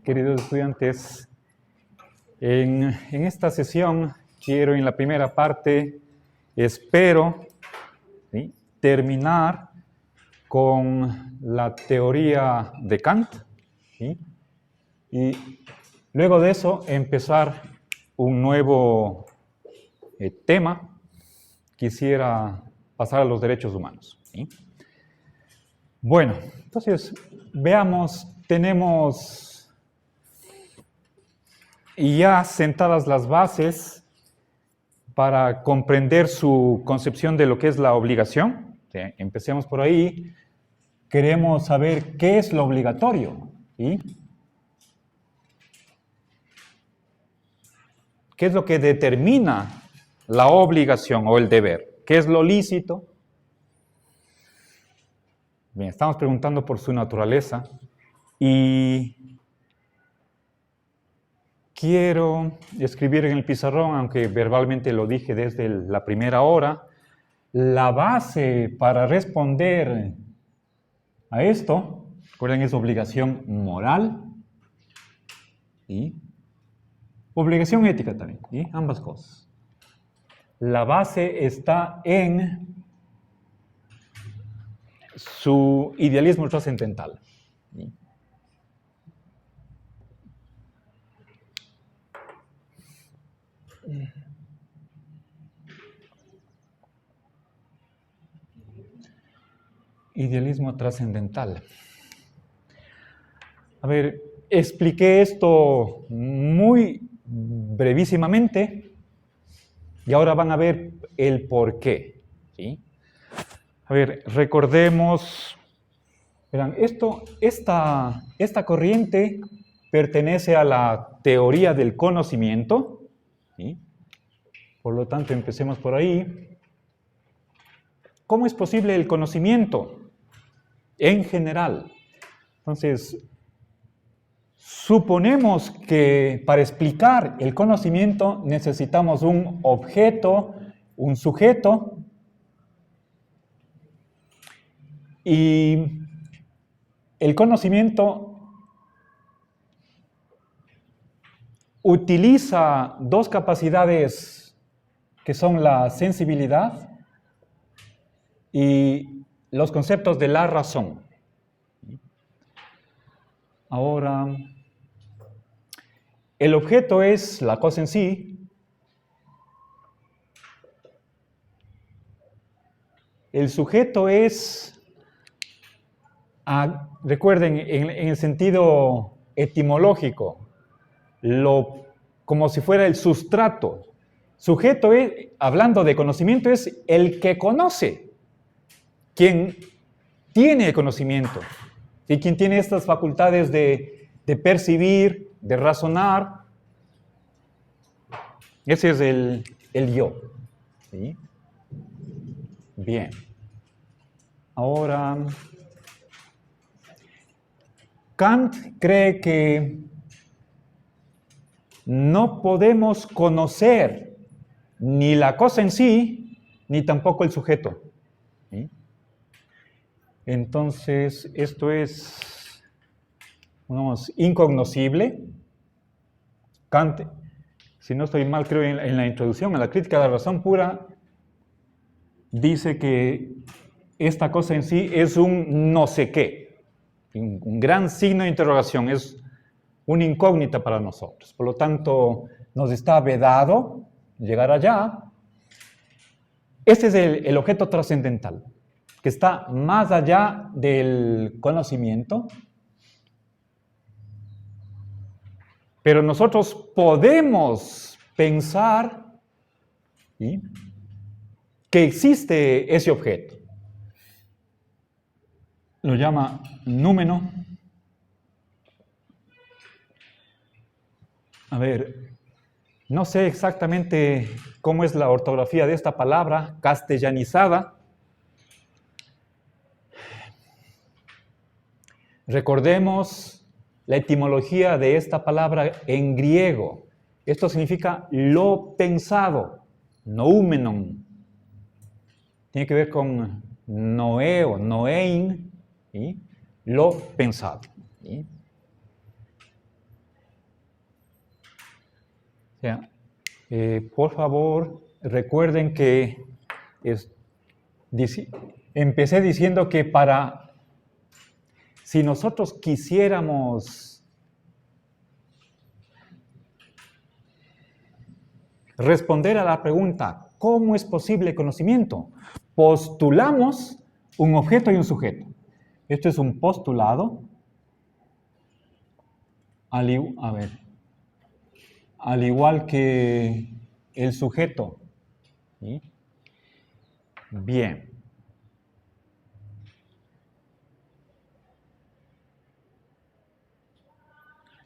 queridos estudiantes, en esta sesión quiero en la primera parte, espero, ¿sí?, terminar con la teoría de Kant, ¿sí?, y luego de eso empezar un nuevo tema. Quisiera pasar a los derechos humanos, ¿sí? Bueno, entonces veamos, tenemos ya sentadas las bases para comprender su concepción de lo que es la obligación. ¿Sí? Empecemos por ahí. Queremos saber qué es lo obligatorio, ¿sí? ¿Qué es lo que determina la obligación o el deber? ¿Qué es lo lícito? Bien, estamos preguntando por su naturaleza y quiero escribir en el pizarrón, aunque verbalmente lo dije desde la primera hora, la base para responder a esto. Recuerden, es obligación moral y obligación ética también, ¿sí? Ambas cosas. La base está en su idealismo trascendental, ¿sí? Idealismo trascendental. A ver, expliqué esto muy brevísimamente y ahora van a ver el por qué, ¿sí? A ver, recordemos, verán, esta corriente pertenece a la teoría del conocimiento, ¿sí? Por lo tanto, empecemos por ahí. ¿Cómo es posible el conocimiento en general? Entonces, suponemos que para explicar el conocimiento necesitamos un objeto, un sujeto, y el conocimiento utiliza dos capacidades que son la sensibilidad y los conceptos de la razón. Ahora, el objeto es la cosa en sí. El sujeto es, recuerden, en el sentido etimológico, como si fuera el sustrato. Sujeto es, hablando de conocimiento, es el que conoce, quien tiene el conocimiento, y quien tiene estas facultades de percibir, de razonar. Ese es el yo, ¿sí? Bien. Ahora, Kant cree que no podemos conocer ni la cosa en sí, ni tampoco el sujeto, ¿sí? Entonces, esto es, digamos, incognoscible. Kant, si no estoy mal, creo en la introducción a la crítica de la razón pura, dice que esta cosa en sí es un no sé qué, un gran signo de interrogación, es una incógnita para nosotros. Por lo tanto, nos está vedado llegar allá. Este es el objeto trascendental, que está más allá del conocimiento. Pero nosotros podemos pensar, ¿sí?, que existe ese objeto. Lo llama númeno. A ver, no sé exactamente cómo es la ortografía de esta palabra castellanizada. Recordemos la etimología de esta palabra en griego. Esto significa lo pensado, noumenon. Tiene que ver con noé o noein, ¿sí?, lo pensado, ¿sí? sea, por favor, recuerden que empecé diciendo que si nosotros quisiéramos responder a la pregunta, ¿cómo es posible el conocimiento? Postulamos un objeto y un sujeto. Esto es un postulado. Al igual que el sujeto. ¿Sí? Bien.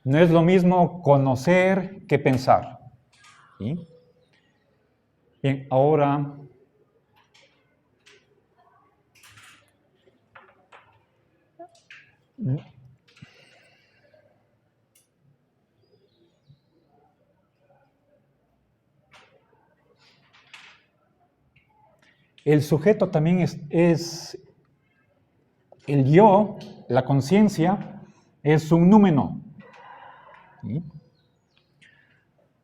No es lo mismo conocer que pensar. ¿Sí? Bien, ahora el sujeto también es el yo, la conciencia, es un númeno. ¿Sí?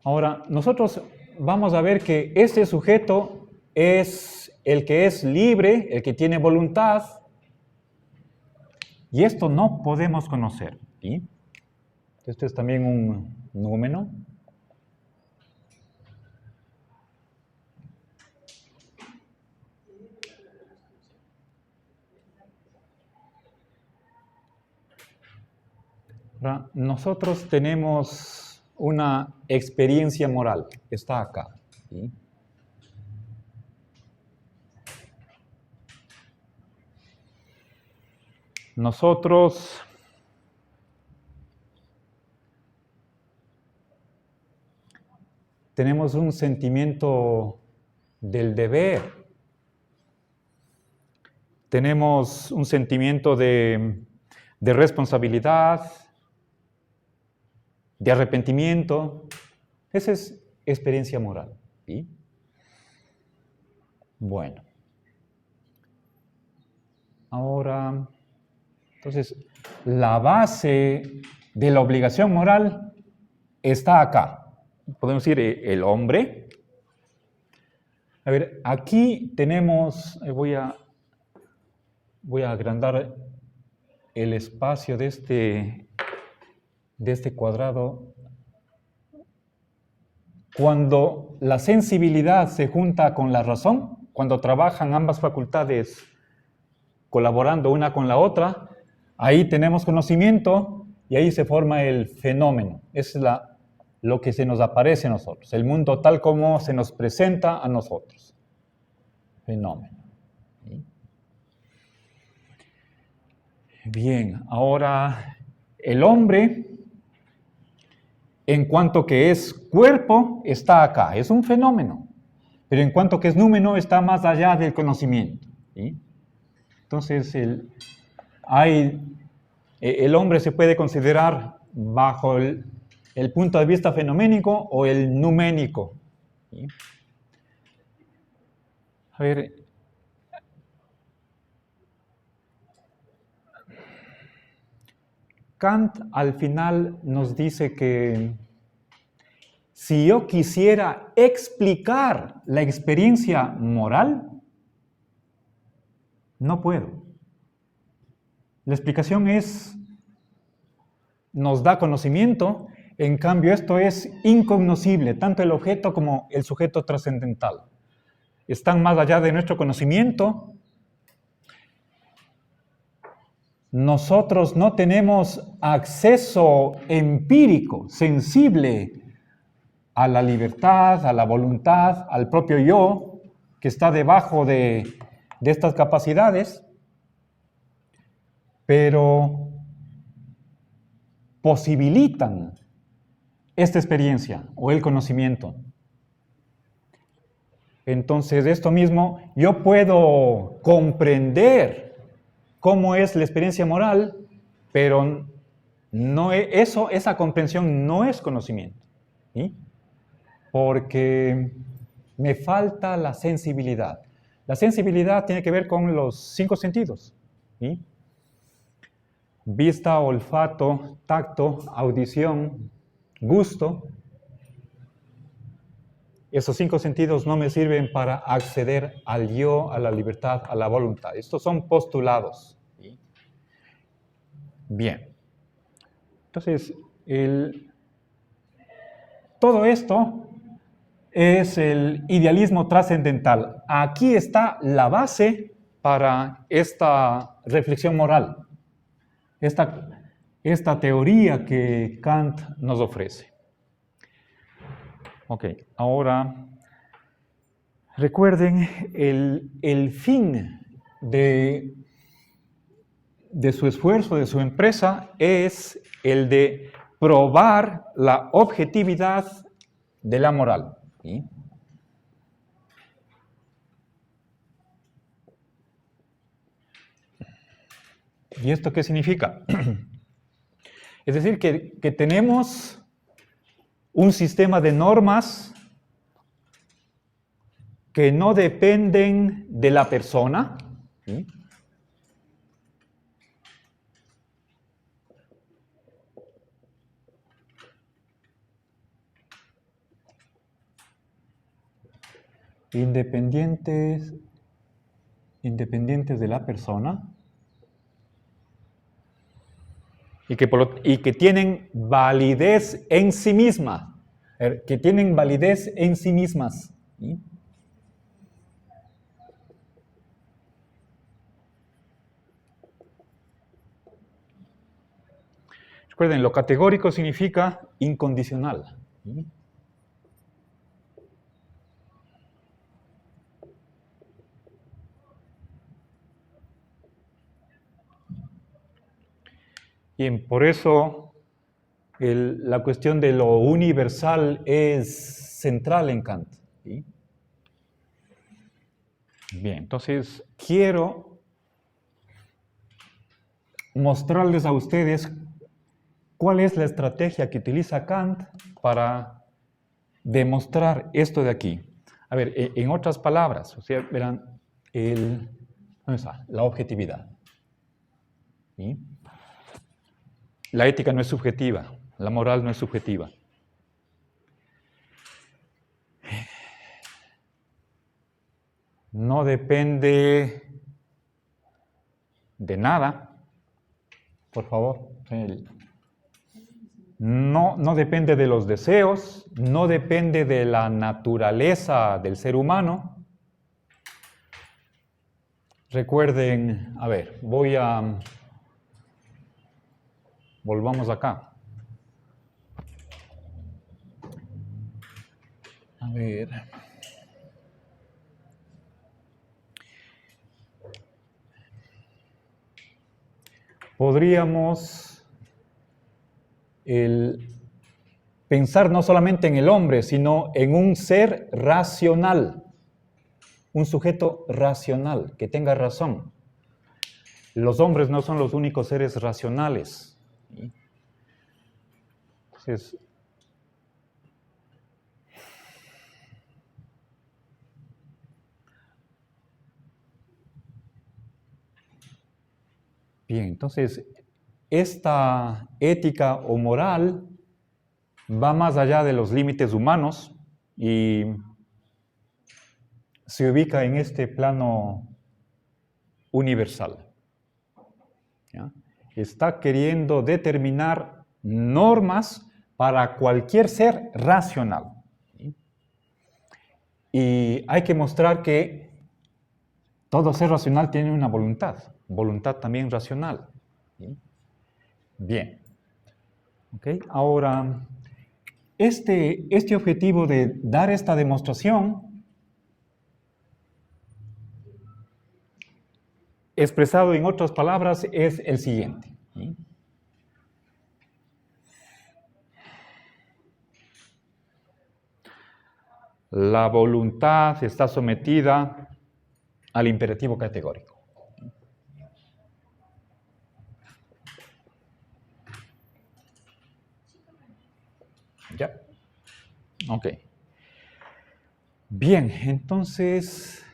Ahora, nosotros vamos a ver que este sujeto es el que es libre, el que tiene voluntad, y esto no podemos conocer. ¿Sí? Este es también un númeno. Ahora, nosotros tenemos una experiencia moral, está acá. ¿Sí? Nosotros tenemos un sentimiento del deber, tenemos un sentimiento de responsabilidad, de arrepentimiento. Esa es experiencia moral. ¿Sí? Bueno. Ahora, entonces, la base de la obligación moral está acá. Podemos decir el hombre. A ver, aquí tenemos, voy a agrandar el espacio de este cuadrado. Cuando la sensibilidad se junta con la razón, cuando trabajan ambas facultades colaborando una con la otra, ahí tenemos conocimiento y ahí se forma el fenómeno. Es lo que se nos aparece a nosotros, el mundo tal como se nos presenta a nosotros. Fenómeno. ¿Sí? Bien, ahora el hombre, en cuanto que es cuerpo, está acá, es un fenómeno, pero en cuanto que es número, está más allá del conocimiento. ¿Sí? Entonces, el hombre se puede considerar bajo el punto de vista fenoménico o el numénico. ¿Sí? A ver, Kant al final nos dice que si yo quisiera explicar la experiencia moral, no puedo. La explicación nos da conocimiento, en cambio esto es incognoscible, tanto el objeto como el sujeto trascendental. Están más allá de nuestro conocimiento. Nosotros no tenemos acceso empírico, sensible, a la libertad, a la voluntad, al propio yo, que está debajo de estas capacidades, pero posibilitan esta experiencia o el conocimiento. Entonces, de esto mismo, yo puedo comprender cómo es la experiencia moral, pero esa comprensión no es conocimiento. ¿Sí? Porque me falta la sensibilidad. La sensibilidad tiene que ver con los 5 sentidos. ¿Sí? Vista, olfato, tacto, audición, gusto. esos 5 sentidos no me sirven para acceder al yo, a la libertad, a la voluntad. Estos son postulados. ¿Sí? Bien. Entonces, todo esto es el idealismo trascendental. Aquí está la base para esta reflexión moral, esta teoría que Kant nos ofrece. Ok, ahora recuerden el fin de su esfuerzo, de su empresa, es el de probar la objetividad de la moral. ¿Sí? ¿Y esto qué significa? Es decir, que tenemos un sistema de normas que no dependen de la persona. ¿Sí? Independientes de la persona y que tienen validez en sí misma, que tienen validez en sí mismas. ¿Sí? Recuerden, lo categórico significa incondicional. ¿Sí? Y por eso la cuestión de lo universal es central en Kant. ¿Sí? Bien, entonces quiero mostrarles a ustedes cuál es la estrategia que utiliza Kant para demostrar esto de aquí. A ver, en otras palabras, o sea, verán, ¿dónde está? La objetividad. ¿Sí? La ética no es subjetiva, la moral no es subjetiva. No depende de nada, por favor. No depende de los deseos, no depende de la naturaleza del ser humano. Recuerden, a ver, volvamos acá. A ver. Podríamos pensar no solamente en el hombre, sino en un ser racional, un sujeto racional, que tenga razón. Los hombres no son los únicos seres racionales. Entonces, bien, entonces, esta ética o moral va más allá de los límites humanos y se ubica en este plano universal. ¿Ya? Está queriendo determinar normas para cualquier ser racional. ¿Sí? Y hay que mostrar que todo ser racional tiene una voluntad también racional. ¿Sí? Bien. Okay. Ahora, este objetivo de dar esta demostración, expresado en otras palabras, es el siguiente. ¿Sí? La voluntad está sometida al imperativo categórico. ¿Ya? Ok. Bien, entonces,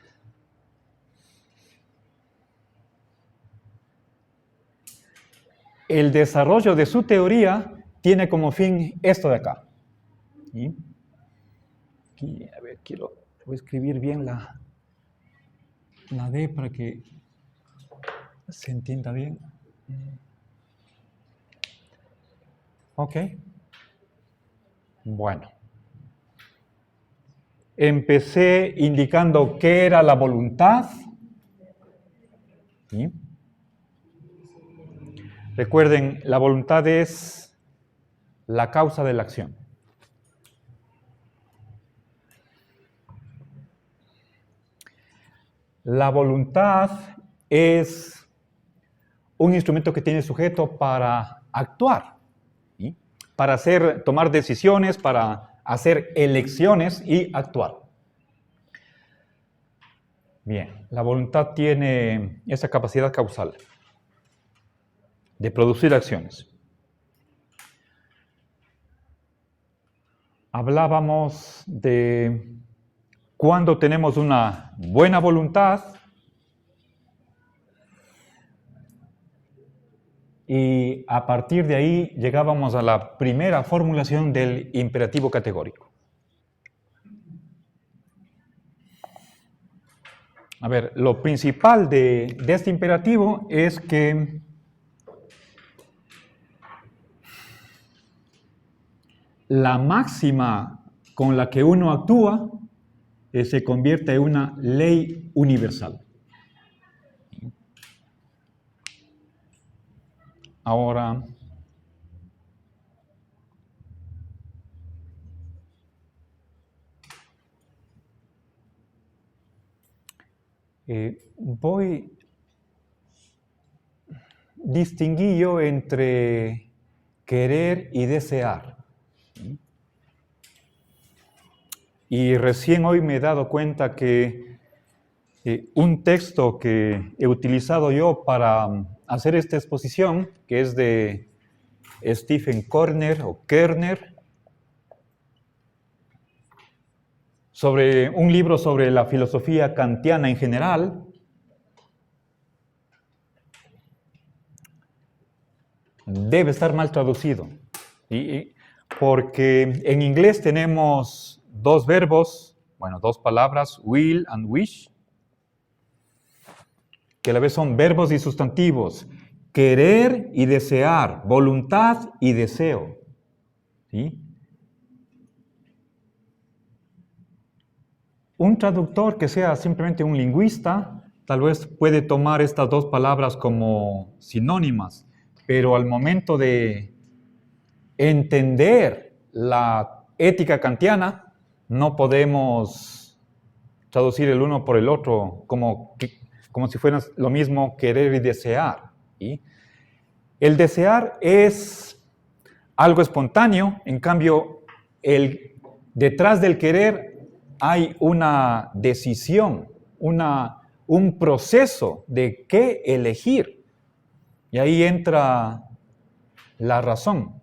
el desarrollo de su teoría tiene como fin esto de acá. ¿Sí? aquí, a ver, voy a escribir bien la D para que se entienda bien. Ok. Bueno. Empecé indicando qué era la voluntad. ¿Sí? Recuerden, la voluntad es la causa de la acción. La voluntad es un instrumento que tiene el sujeto para actuar, ¿sí? Para tomar decisiones, para hacer elecciones y actuar. Bien, la voluntad tiene esa capacidad causal de producir acciones. Hablábamos de cuando tenemos una buena voluntad y a partir de ahí llegábamos a la primera formulación del imperativo categórico. A ver, lo principal de este imperativo es que la máxima con la que uno actúa se convierte en una ley universal. Ahora, distinguí yo entre querer y desear. Y recién hoy me he dado cuenta que un texto que he utilizado yo para hacer esta exposición, que es de Stephen Kerner, sobre un libro sobre la filosofía kantiana en general, debe estar mal traducido, porque en inglés tenemos dos verbos, dos palabras, will and wish, que a la vez son verbos y sustantivos, querer y desear, voluntad y deseo, ¿sí? Un traductor que sea simplemente un lingüista, tal vez puede tomar estas dos palabras como sinónimas, pero al momento de entender la ética kantiana, no podemos traducir el uno por el otro como si fuera lo mismo querer y desear, ¿sí? El desear es algo espontáneo, en cambio, detrás del querer hay una decisión, un proceso de qué elegir. Y ahí entra la razón.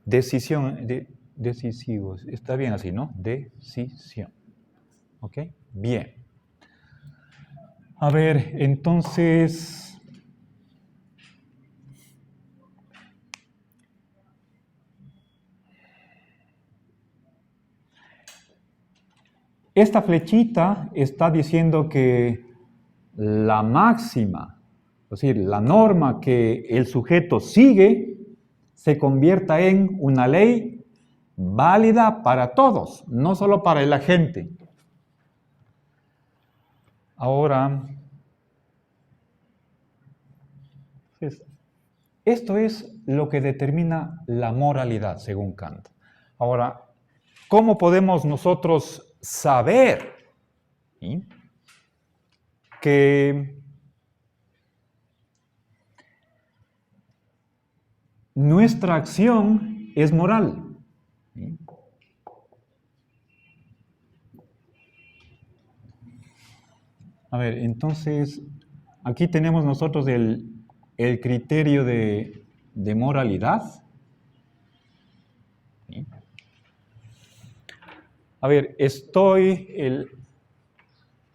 Decisión, decisivos. Está bien así, ¿no? Decisión. ¿Ok? Bien. A ver, entonces... Esta flechita está diciendo que la máxima, es decir, la norma que el sujeto sigue, se convierta en una ley válida para todos, no solo para el agente. Ahora, esto es lo que determina la moralidad, según Kant. Ahora, ¿cómo podemos nosotros saber, ¿sí?, que nuestra acción es moral? ¿Sí? A ver, entonces, aquí tenemos nosotros el criterio de moralidad. ¿Sí? A ver,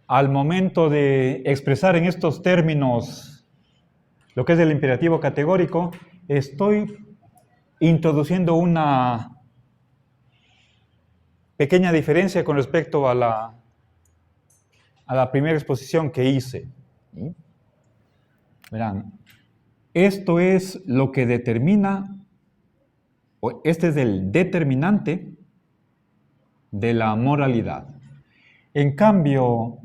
al momento de expresar en estos términos lo que es el imperativo categórico, estoy introduciendo una pequeña diferencia con respecto a la primera exposición que hice. ¿Sí? Verán, esto es lo que determina, o este es el determinante de la moralidad. En cambio,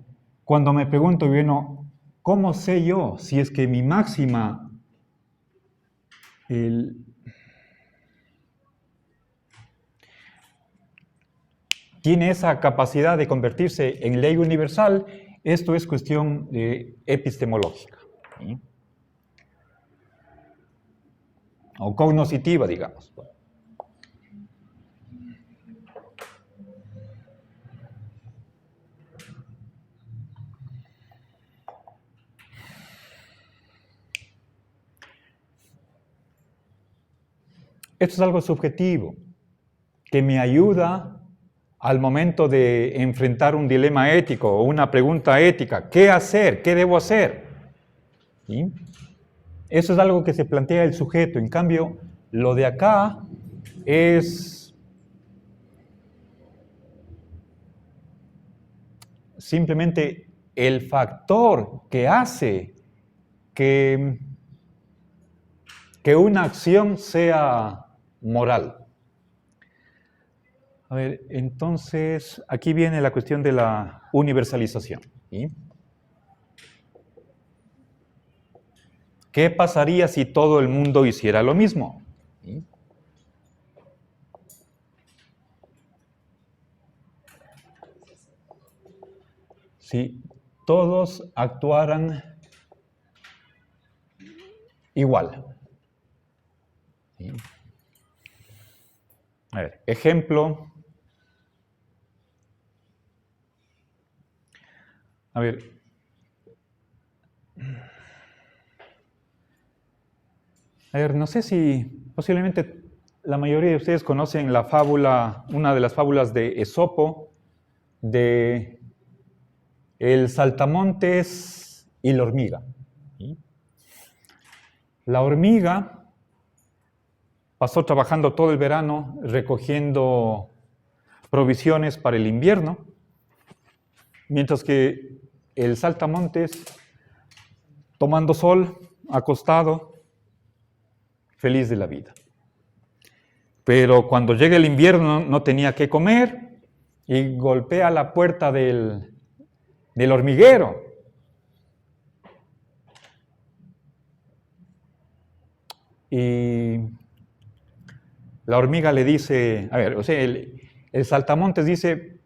cuando me pregunto, bueno, ¿cómo sé yo si es que mi máxima tiene esa capacidad de convertirse en ley universal? Esto es cuestión epistemológica, ¿sí? O cognoscitiva, digamos. Esto es algo subjetivo, que me ayuda al momento de enfrentar un dilema ético o una pregunta ética. ¿Qué hacer? ¿Qué debo hacer? ¿Sí? Eso es algo que se plantea el sujeto. En cambio, lo de acá es simplemente el factor que hace que una acción sea moral. A ver, entonces, aquí viene la cuestión de la universalización. ¿Sí? ¿Qué pasaría si todo el mundo hiciera lo mismo? ¿Sí? Si todos actuaran igual. ¿Sí? A ver, ejemplo. A ver. No sé si posiblemente la mayoría de ustedes conocen la fábula, una de las fábulas de Esopo, de el saltamontes y la hormiga. ¿Sí? La hormiga pasó trabajando todo el verano recogiendo provisiones para el invierno, mientras que el saltamontes, tomando sol, acostado, feliz de la vida. Pero cuando llega el invierno no tenía qué comer y golpea la puerta del hormiguero. Y la hormiga le dice, a ver, o sea, el saltamontes dice,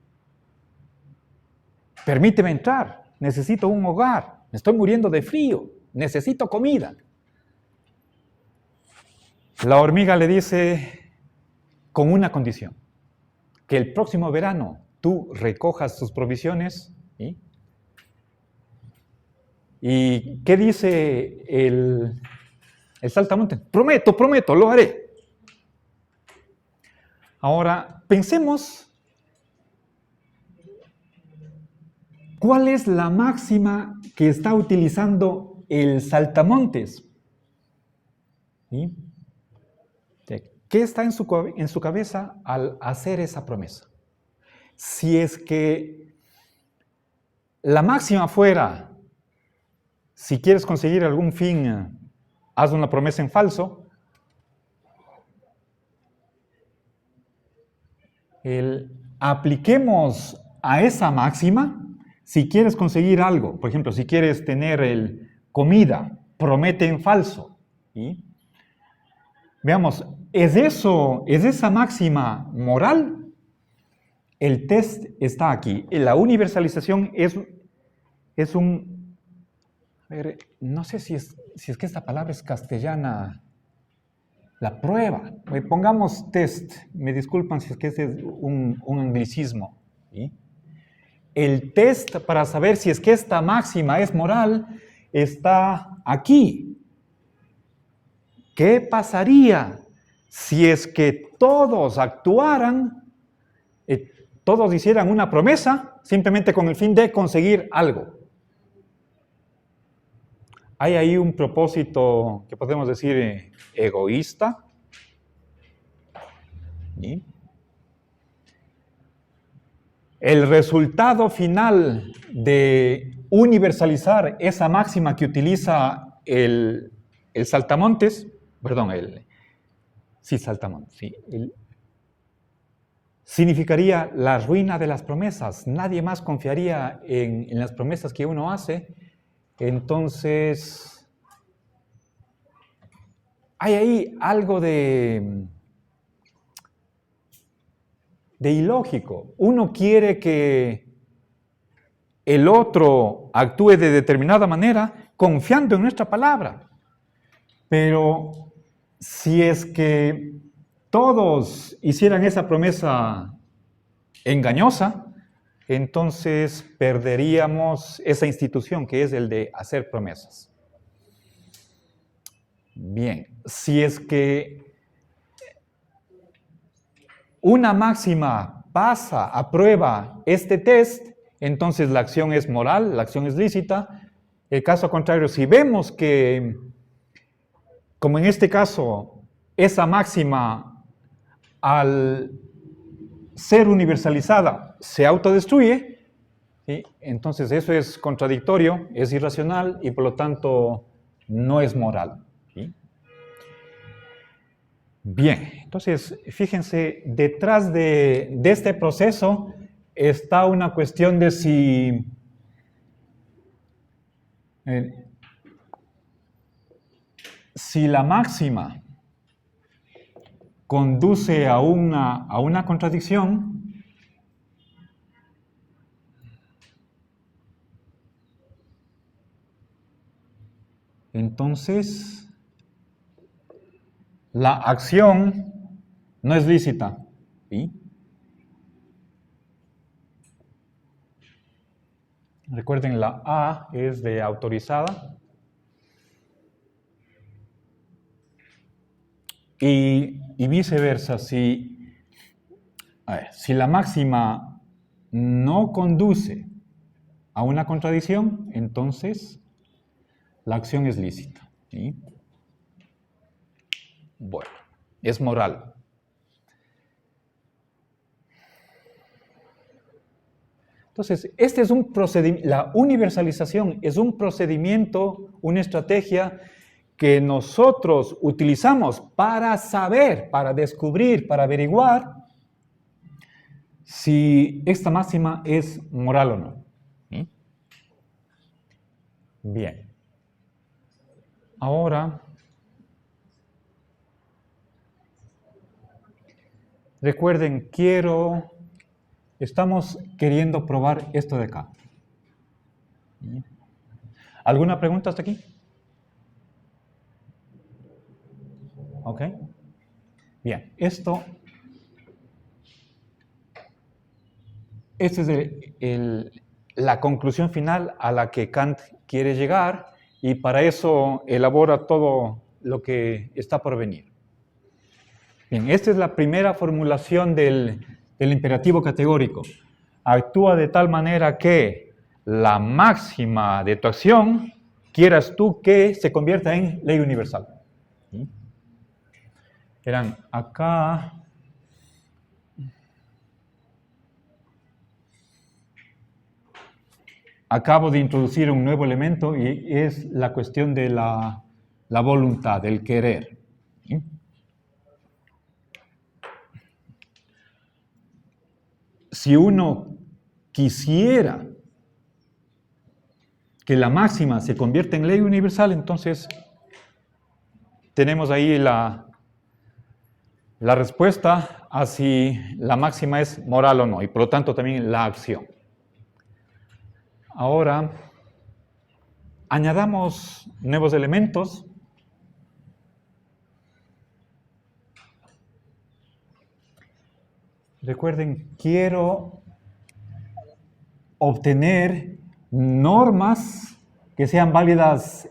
permíteme entrar, necesito un hogar, me estoy muriendo de frío, necesito comida. La hormiga le dice, con una condición, que el próximo verano tú recojas tus provisiones. ¿Sí? ¿Y qué dice el saltamontes? Prometo, lo haré. Ahora, pensemos, ¿cuál es la máxima que está utilizando el saltamontes? ¿Sí? ¿Qué está en su cabeza al hacer esa promesa? Si es que la máxima fuera, si quieres conseguir algún fin, haz una promesa en falso, apliquemos a esa máxima, si quieres conseguir algo, por ejemplo, si quieres tener comida, promete en falso. ¿Sí? Veamos, ¿es esa máxima moral? El test está aquí. La universalización es un... A ver, no sé si es que esta palabra es castellana. La prueba. Pongamos test. Me disculpan si es que este es un anglicismo. ¿Sí? El test para saber si es que esta máxima es moral está aquí. ¿Qué pasaría si es que todos actuaran, todos hicieran una promesa simplemente con el fin de conseguir algo? Hay ahí un propósito que podemos decir egoísta, ¿Sí? El resultado final de universalizar esa máxima que utiliza el saltamontes, perdón, saltamontes, sí, significaría la ruina de las promesas. Nadie más confiaría en las promesas que uno hace. Entonces, hay ahí algo de ilógico. Uno quiere que el otro actúe de determinada manera confiando en nuestra palabra. Pero si es que todos hicieran esa promesa engañosa, entonces perderíamos esa institución que es el de hacer promesas. Bien, si es que una máxima pasa, aprueba este test, entonces la acción es moral, la acción es lícita. El caso contrario, si vemos que, como en este caso, esa máxima al ser universalizada se autodestruye, ¿sí? Entonces eso es contradictorio, es irracional y por lo tanto no es moral. ¿Sí? Bien, entonces fíjense, detrás de este proceso está una cuestión de si la máxima conduce a una contradicción, entonces la acción no es lícita. ¿Sí? Recuerden, la A es de autorizada. Y viceversa, si la máxima no conduce a una contradicción, entonces la acción es lícita. ¿Sí? Bueno, es moral. Entonces, este es un procedimiento, la universalización es un procedimiento, una estrategia que nosotros utilizamos para saber, para descubrir, para averiguar si esta máxima es moral o no. ¿Sí? Bien. Ahora, recuerden, estamos queriendo probar esto de acá. ¿Sí? ¿Alguna pregunta hasta aquí? ¿Ok? Bien, esta es la conclusión final a la que Kant quiere llegar y para eso elabora todo lo que está por venir. Bien, esta es la primera formulación del imperativo categórico. Actúa de tal manera que la máxima de tu acción quieras tú que se convierta en ley universal. ¿Sí? Verán, acá acabo de introducir un nuevo elemento y es la cuestión de la voluntad, del querer. ¿Sí? Si uno quisiera que la máxima se convierta en ley universal, entonces tenemos ahí la respuesta a si la máxima es moral o no, y por lo tanto también la acción. Ahora, añadamos nuevos elementos. Recuerden, quiero obtener normas que sean válidas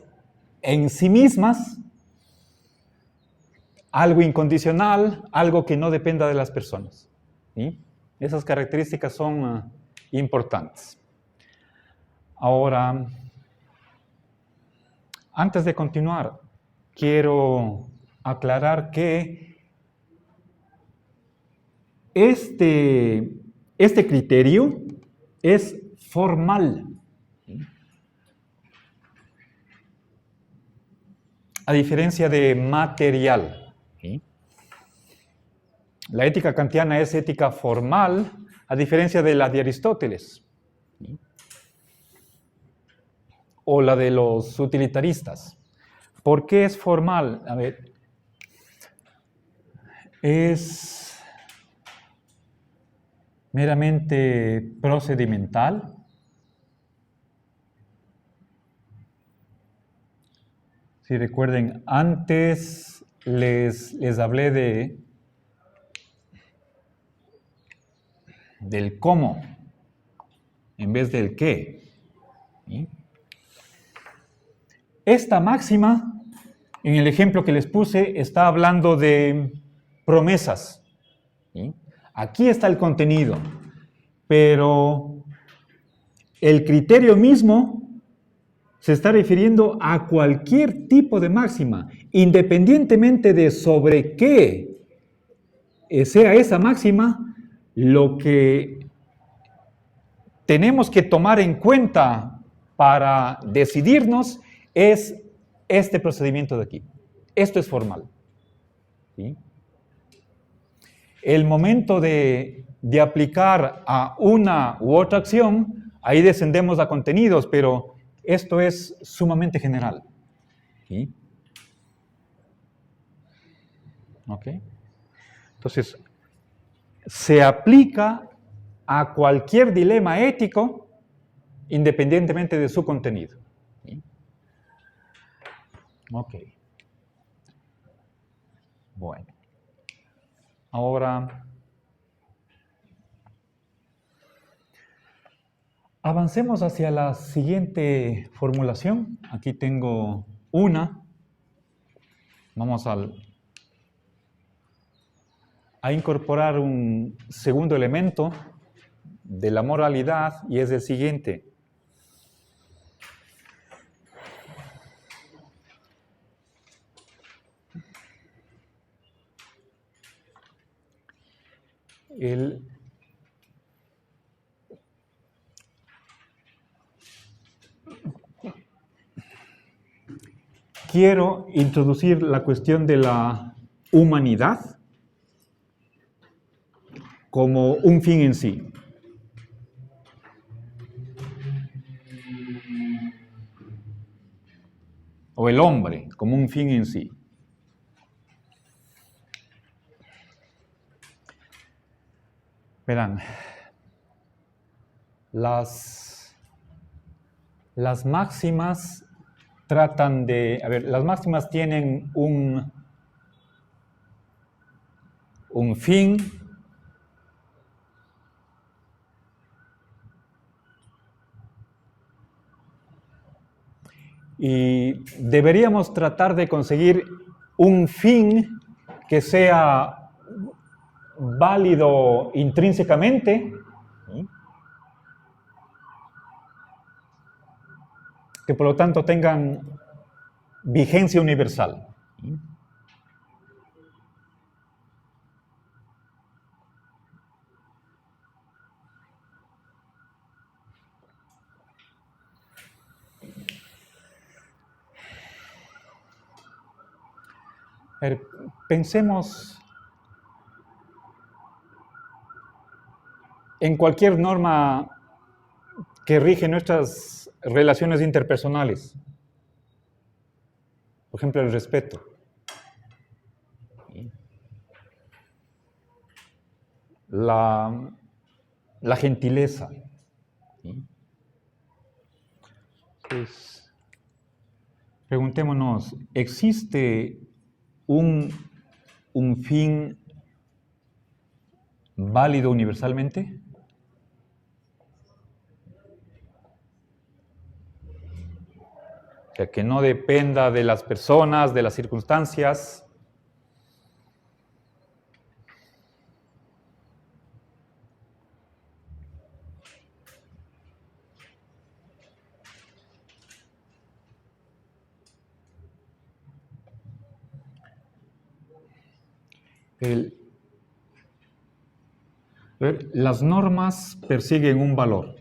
en sí mismas, algo incondicional, algo que no dependa de las personas. ¿Sí? Esas características son importantes. Ahora, antes de continuar, quiero aclarar que este criterio es formal, a diferencia de material. La ética kantiana es ética formal, a diferencia de la de Aristóteles o la de los utilitaristas. ¿Por qué es formal? A ver, es meramente procedimental. Si recuerden, antes les hablé del cómo en vez del qué. ¿Sí? Esta máxima, en el ejemplo que les puse, está hablando de promesas. ¿Sí? Aquí está el contenido, pero el criterio mismo se está refiriendo a cualquier tipo de máxima, independientemente de sobre qué sea esa máxima. Lo que tenemos que tomar en cuenta para decidirnos es este procedimiento de aquí. Esto es formal. ¿Sí? El momento de aplicar a una u otra acción, ahí descendemos a contenidos, pero esto es sumamente general. ¿Sí? ¿Ok? Entonces, se aplica a cualquier dilema ético independientemente de su contenido. ¿Sí? Ok. Bueno. Ahora, avancemos hacia la siguiente formulación. Aquí tengo una. Vamos a incorporar un segundo elemento de la moralidad y es el siguiente. Quiero introducir la cuestión de la humanidad como un fin en sí. O el hombre como un fin en sí. Verán, las máximas tratan de, las máximas tienen un fin y deberíamos tratar de conseguir un fin que sea válido intrínsecamente, ¿sí? Que por lo tanto tengan vigencia universal. ¿Sí? Pensemos en cualquier norma que rige nuestras relaciones interpersonales. Por ejemplo, el respeto. La gentileza. Pues, preguntémonos, ¿existe un fin válido universalmente? O sea, que no dependa de las personas, de las circunstancias. Las normas persiguen un valor.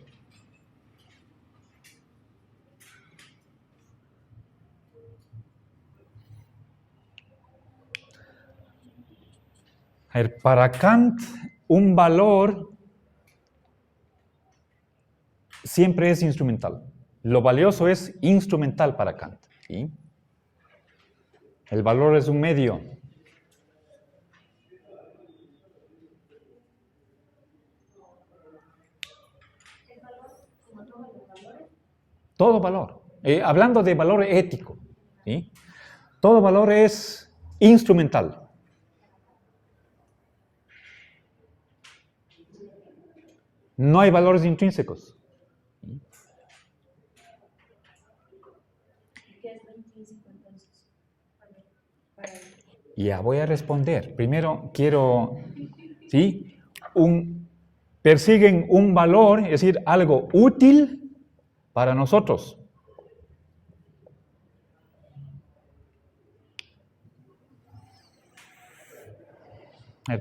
A ver, para Kant, un valor siempre es instrumental. Lo valioso es instrumental para Kant. ¿Sí? El valor es un medio. Todo valor. Hablando de valor ético, ¿sí? Todo valor es instrumental. No hay valores intrínsecos. ¿Qué es lo intrínseco entonces? Ya voy a responder. Primero quiero, ¿sí? Persiguen un valor, es decir, algo útil para nosotros.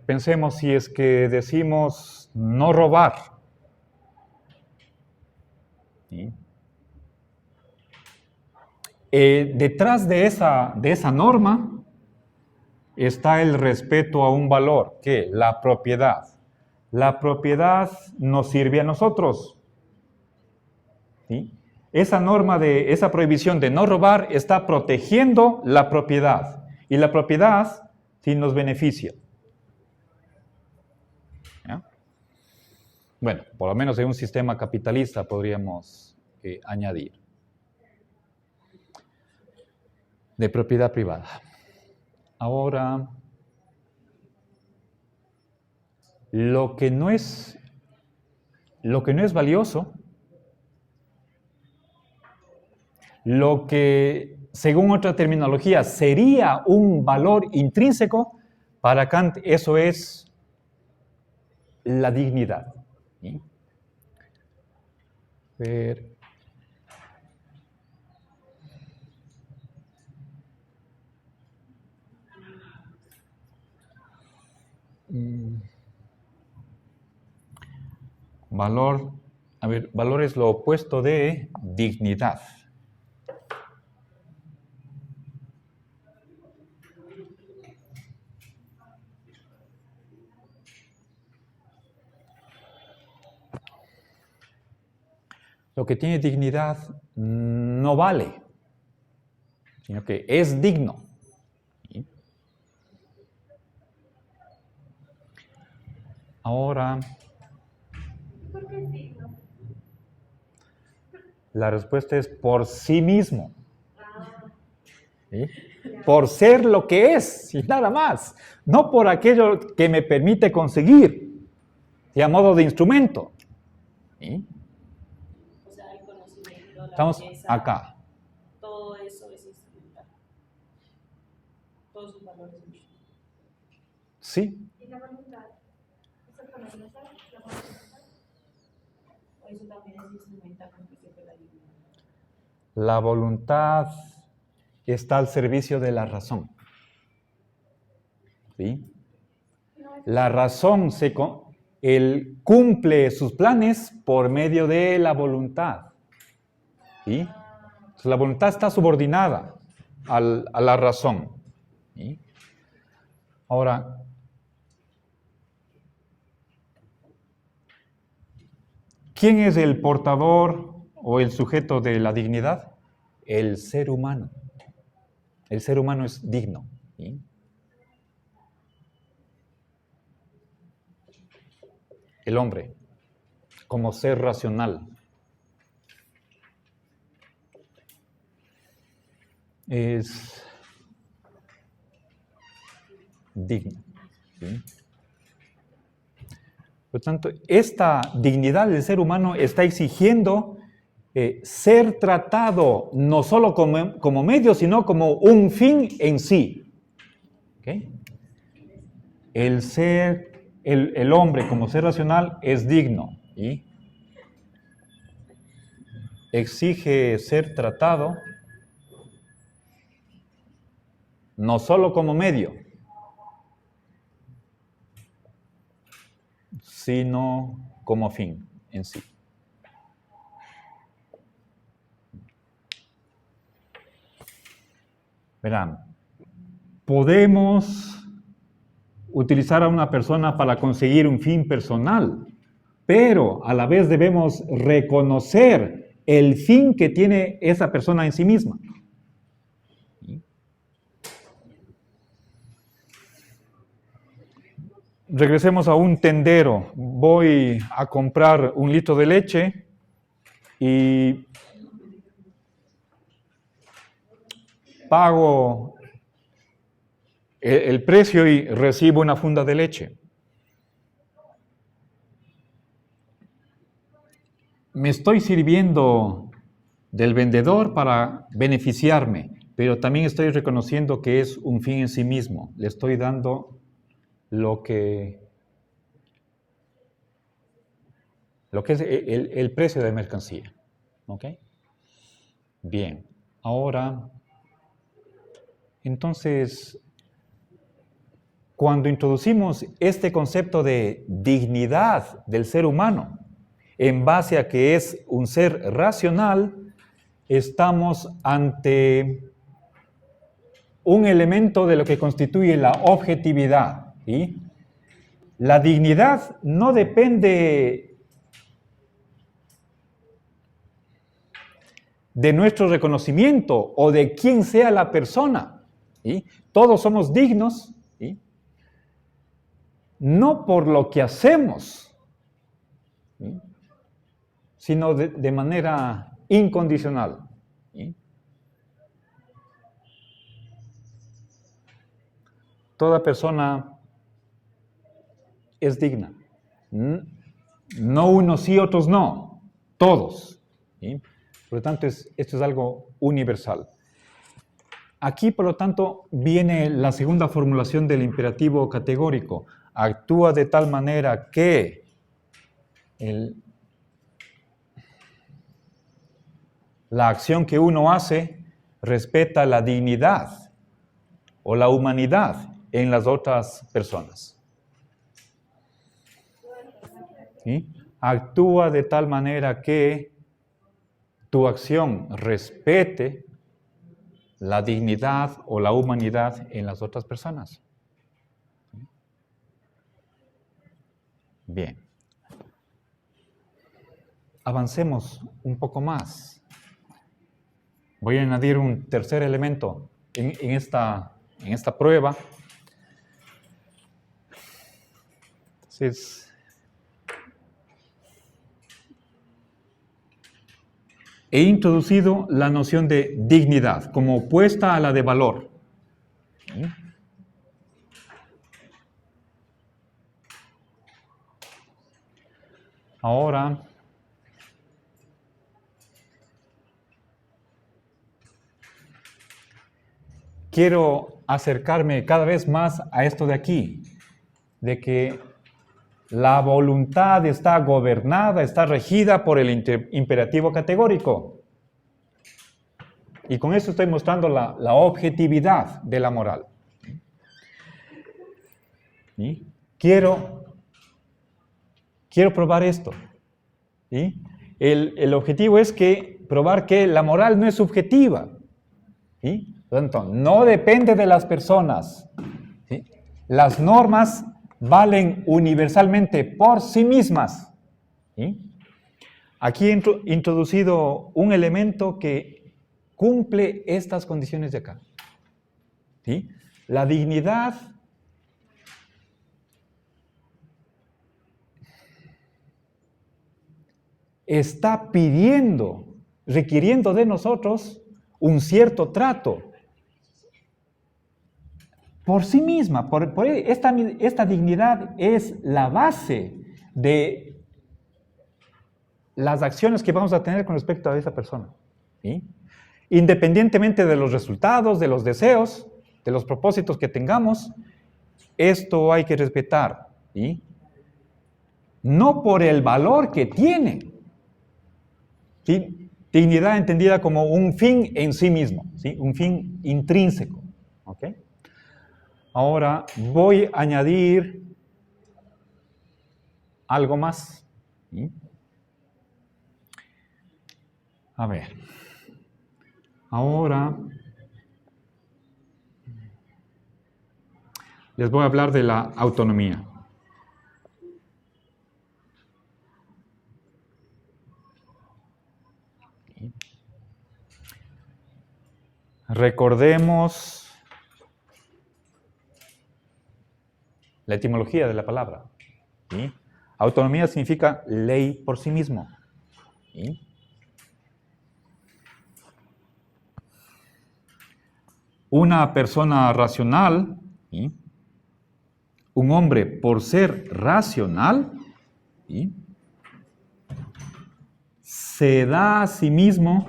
Pensemos si es que decimos no robar. ¿Sí? Detrás de esa norma está el respeto a un valor, que la propiedad. La propiedad nos sirve a nosotros. ¿Sí? Esa norma esa prohibición de no robar está protegiendo la propiedad. Y la propiedad sí nos beneficia. ¿Ya? Bueno, por lo menos en un sistema capitalista podríamos añadir. De propiedad privada. Ahora, lo que no es valioso, lo que, según otra terminología, sería un valor intrínseco, para Kant eso es la dignidad. ¿Sí? Ver. Valor, valor es lo opuesto de dignidad. Lo que tiene dignidad no vale, sino que es digno. ¿Sí? Ahora, ¿Por qué es digno? la respuesta es por sí mismo. ¿Sí? Por ser lo que es y nada más. No por aquello que me permite conseguir, y a modo de instrumento. ¿Sí? O sea, el conocimiento, la Estamos belleza, acá. todo eso es instrumental. Todos sus valores son instrumentales. Sí. ¿Y la voluntad? ¿Eso con la voluntad? ¿O eso también es instrumental porque siempre la dignidad? La voluntad está al servicio de la razón. ¿Sí? La razón él cumple sus planes por medio de la voluntad. ¿Sí? Entonces, la voluntad está subordinada a la razón. ¿Sí? Ahora, ¿quién es el portador o el sujeto de la dignidad? El ser humano. El ser humano es digno. ¿Sí? El hombre, como ser racional, es digno. ¿Sí? Por lo tanto, esta dignidad del ser humano está exigiendo ser tratado no solo como medio, sino como un fin en sí. ¿Okay? El hombre como ser racional es digno y exige ser tratado no solo como medio, sino como fin en sí. Verán, podemos utilizar a una persona para conseguir un fin personal, pero a la vez debemos reconocer el fin que tiene esa persona en sí misma. Regresemos a un tendero. Voy a comprar 1 litro de leche y pago el precio y recibo una funda de leche. Me estoy sirviendo del vendedor para beneficiarme, pero también estoy reconociendo que es un fin en sí mismo. Le estoy dando lo que es el precio de mercancía. ¿Ok? Bien, ahora, entonces, cuando introducimos este concepto de dignidad del ser humano, en base a que es un ser racional, estamos ante un elemento de lo que constituye la objetividad. ¿Sí? La dignidad no depende de nuestro reconocimiento o de quién sea la persona. ¿Sí? Todos somos dignos, ¿sí? No por lo que hacemos, ¿sí? Sino de manera incondicional. ¿Sí? Toda persona es digna. No unos sí, otros no. Todos. ¿Sí? Por lo tanto, esto es algo universal. Aquí, por lo tanto, viene la segunda formulación del imperativo categórico. Actúa de tal manera que la acción que uno hace respeta la dignidad o la humanidad en las otras personas. ¿Sí? Actúa de tal manera que tu acción respete la dignidad o la humanidad en las otras personas. Bien. Avancemos un poco más. Voy a añadir un tercer elemento en esta prueba. Entonces, he introducido la noción de dignidad como opuesta a la de valor. ¿Sí? Ahora, quiero acercarme cada vez más a esto de aquí, de que la voluntad está gobernada, está regida por el imperativo categórico. Y con eso estoy mostrando la objetividad de la moral. ¿Sí? Quiero probar esto. ¿Sí? El objetivo es probar que la moral no es subjetiva. ¿Sí? Por lo tanto, no depende de las personas. ¿Sí? Las normas valen universalmente por sí mismas. ¿Sí? Aquí he introducido un elemento que cumple estas condiciones de acá. ¿Sí? La dignidad está requiriendo de nosotros un cierto trato por sí misma. Esta dignidad es la base de las acciones que vamos a tener con respecto a esa persona. ¿Sí? Independientemente de los resultados, de los deseos, de los propósitos que tengamos, esto hay que respetar. ¿Sí? No por el valor que tiene. ¿Sí? Dignidad entendida como un fin en sí mismo, ¿sí? Un fin intrínseco. ¿Okay? Ahora voy a añadir algo más. ¿Sí? A ver. Ahora les voy a hablar de la autonomía. Recordemos la etimología de la palabra. ¿Sí? Autonomía significa ley por sí mismo. ¿Sí? Una persona racional, ¿sí? Un hombre por ser racional, ¿sí? Se da a sí mismo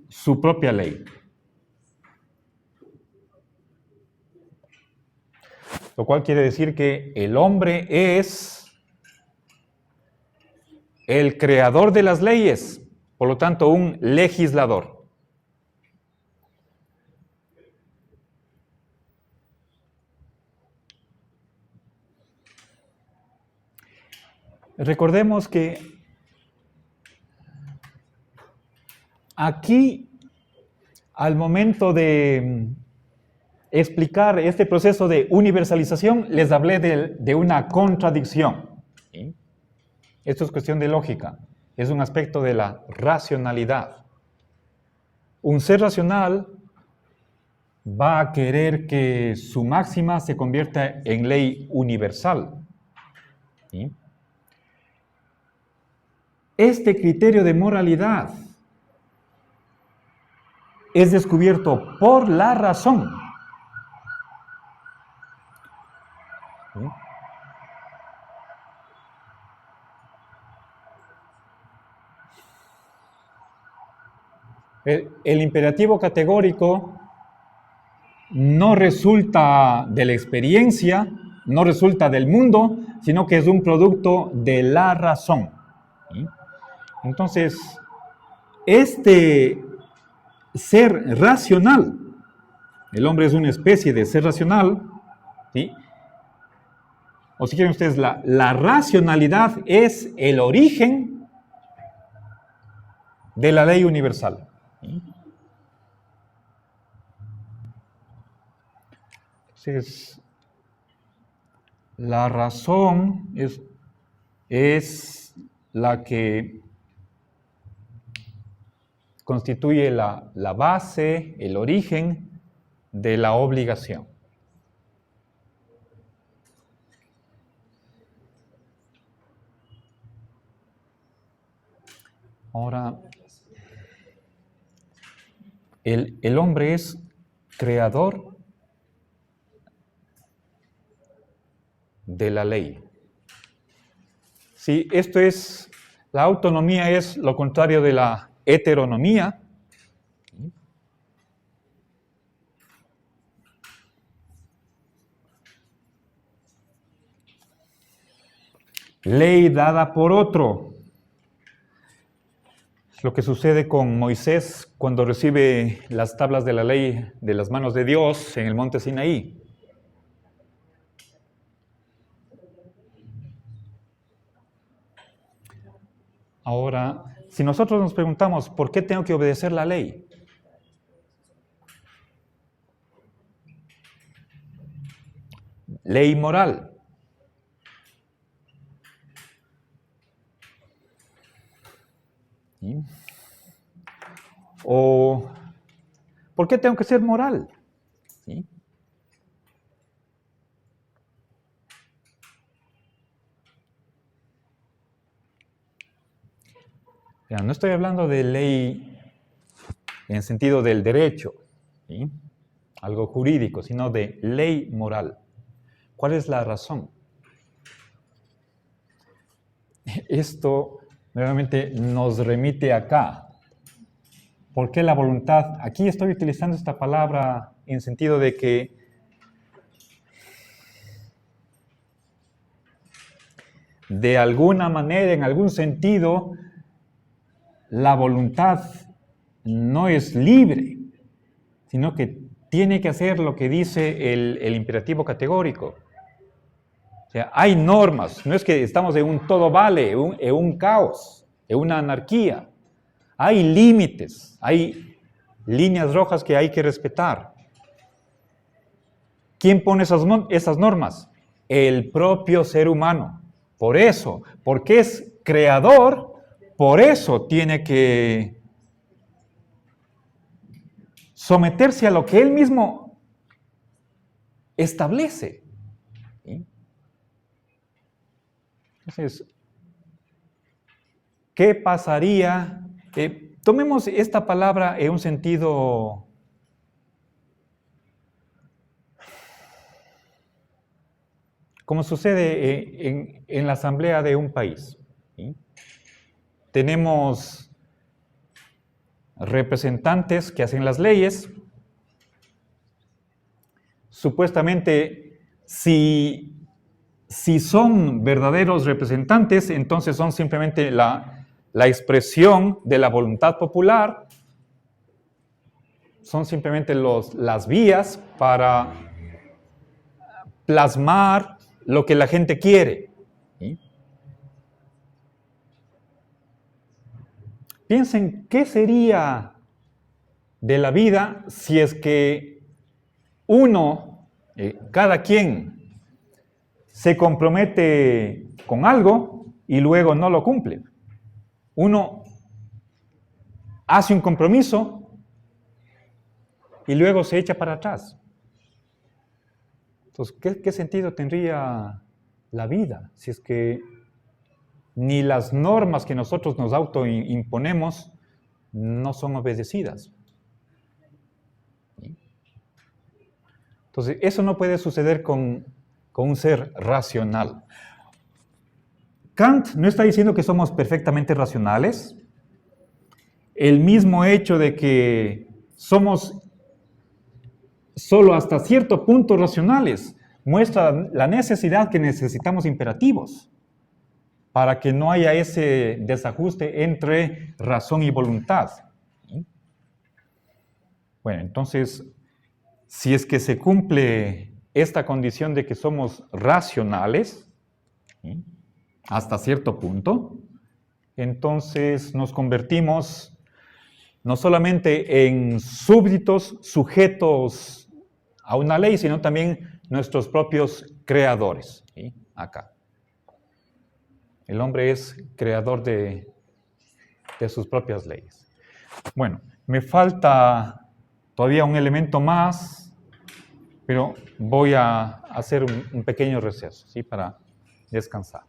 su propia ley. Lo cual quiere decir que el hombre es el creador de las leyes, por lo tanto, un legislador. Recordemos que aquí, al momento de explicar este proceso de universalización, les hablé de una contradicción. ¿Sí? Esto es cuestión de lógica, es un aspecto de la racionalidad. Un ser racional va a querer que su máxima se convierta en ley universal. ¿Sí? Este criterio de moralidad es descubierto por la razón. ¿Sí? El imperativo categórico no resulta de la experiencia, no resulta del mundo, sino que es un producto de la razón. ¿Sí? Entonces, este ser racional, el hombre es una especie de ser racional, ¿sí? O si quieren ustedes, la racionalidad es el origen de la ley universal. ¿Sí? Entonces, la razón es la que constituye la base, el origen de la obligación. Ahora, el hombre es creador de la ley. Sí, la autonomía es lo contrario de la heteronomía. Ley dada por otro. Es lo que sucede con Moisés cuando recibe las tablas de la ley de las manos de Dios en el monte Sinaí. Ahora, si nosotros nos preguntamos, ¿por qué tengo que obedecer la ley? Ley moral. ¿Sí? O, ¿por qué tengo que ser moral? ¿Sí? No estoy hablando de ley en sentido del derecho, ¿sí? Algo jurídico, sino de ley moral. ¿Cuál es la razón? Esto realmente nos remite acá. ¿Por qué la voluntad? Aquí estoy utilizando esta palabra en sentido de que de alguna manera, en algún sentido, la voluntad no es libre, sino que tiene que hacer lo que dice el imperativo categórico. sea, hay normas, no es que estamos en un todo vale, en un caos, en una anarquía. Hay límites, hay líneas rojas que hay que respetar. ¿Quién pone esas normas? El propio ser humano. Por eso, porque es creador, por eso tiene que someterse a lo que él mismo establece. ¿Sí? Entonces, ¿qué pasaría? Tomemos esta palabra en un sentido como sucede en la asamblea de un país. ¿Sí? Tenemos representantes que hacen las leyes. Supuestamente, si son verdaderos representantes, entonces son simplemente la expresión de la voluntad popular, son simplemente las vías para plasmar lo que la gente quiere. ¿Sí? Piensen, ¿qué sería de la vida si es que uno, cada quien, se compromete con algo y luego no lo cumple? Uno hace un compromiso y luego se echa para atrás. Entonces, ¿qué sentido tendría la vida si es que ni las normas que nosotros nos autoimponemos no son obedecidas? ¿Sí? Entonces, eso no puede suceder con un ser racional. Kant no está diciendo que somos perfectamente racionales. El mismo hecho de que somos solo hasta cierto punto racionales muestra la necesidad que necesitamos imperativos para que no haya ese desajuste entre razón y voluntad. ¿Sí? Bueno, entonces, si es que se cumple esta condición de que somos racionales, ¿sí?, hasta cierto punto, entonces nos convertimos no solamente en súbditos, sujetos a una ley, sino también nuestros propios creadores. ¿Sí? Acá. El hombre es creador de sus propias leyes. Bueno, me falta todavía un elemento más, pero voy a hacer un pequeño receso, ¿sí?, para descansar.